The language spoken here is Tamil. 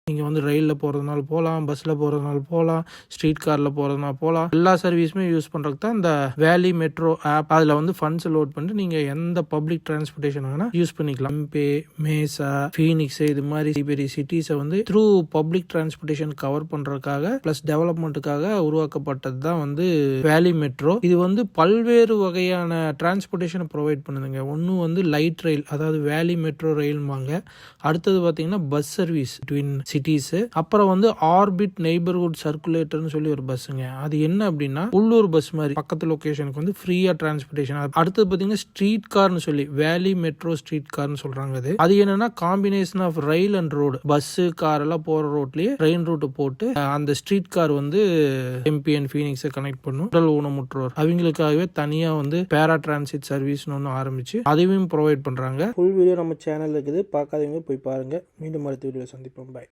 நீங்கள் வந்து ரயிலில் போகிறதுனால போகலாம், பஸ்ஸில் போகிறதுனால போகலாம், ஸ்ட்ரீட் காரில் போகிறதுனால போகலாம். எல்லா சர்வீஸுமே யூஸ் பண்ணுறதுக்கு தான் இந்த வேலி மெட்ரோ ஆப். அதில் வந்து ஃபண்ட்ஸ் லோட் பண்ணிட்டு நீங்கள் எந்த பப்ளிக் டிரான்ஸ்போர்ட்டேஷன் வேணால் யூஸ் பண்ணிக்கலாம். எம்பே, மேசா, ஃபீனிக்ஸ் இது மாதிரி பெரிய சிட்டிஸை வந்து த்ரூ பப்ளிக் டிரான்ஸ்போர்ட்டேஷன் கவர் பண்ணுறதுக்காக ப்ளஸ் டெவலப்மெண்ட்டுக்காக உருவாக்கப்பட்டது தான் வந்து வேலி மெட்ரோ. இது வந்து பல்வேறு வகையான டிரான்ஸ்போர்ட்டேஷனை ப்ரொவைட் பண்ணுதுங்க. ஒன்று வந்து லைட் ரயில், அதாவது வேலி மெட்ரோ ரயில்வாங்க. அடுத்தது பார்த்தீங்கன்னா பஸ் சர்வீஸ் பிட்வீன் சிட்டிஸ். அப்புறம் வந்து ஆர்பிட் நெய்பர்ஹுட் சர்க்குலேட்டர்னு சொல்லி ஒரு பஸ்ஸுங்க. அது என்ன அப்படின்னா உள்ளூர் பஸ் மாதிரி பக்கத்து லொகேஷனுக்கு வந்து ஃப்ரீயா டிரான்ஸ்போர்ட்டேஷன். அடுத்தது பார்த்தீங்கன்னா ஸ்ட்ரீட் கார்னு சொல்லி வேலி மெட்ரோ ஸ்ட்ரீட் கார்னு சொல்றாங்க. அது என்னன்னா combination of rail and road. Bus car எல்லாம் போற ரோட்லயே ட்ரெயின் ரூட் போட்டு அந்த ஸ்ட்ரீட் கார் வந்து எம்பி அண்ட் ஃபீனிக்ஸை கனெக்ட் பண்ணும். உடல் ஊனமுற்றோர் அவங்களுக்காகவே தனியா வந்து பேரா டிரான்சிட் சர்வீஸ்னு ஒன்று ஆரம்பிச்சு அதையும் ப்ரொவைட் பண்றாங்க. ஃபுல் வீடியோ நம்ம சேனல் இருக்குது, பார்க்காதவங்க போய் பாருங்க. மீண்டும் அடுத்த வீடியோ சந்திப்போம். பாய்.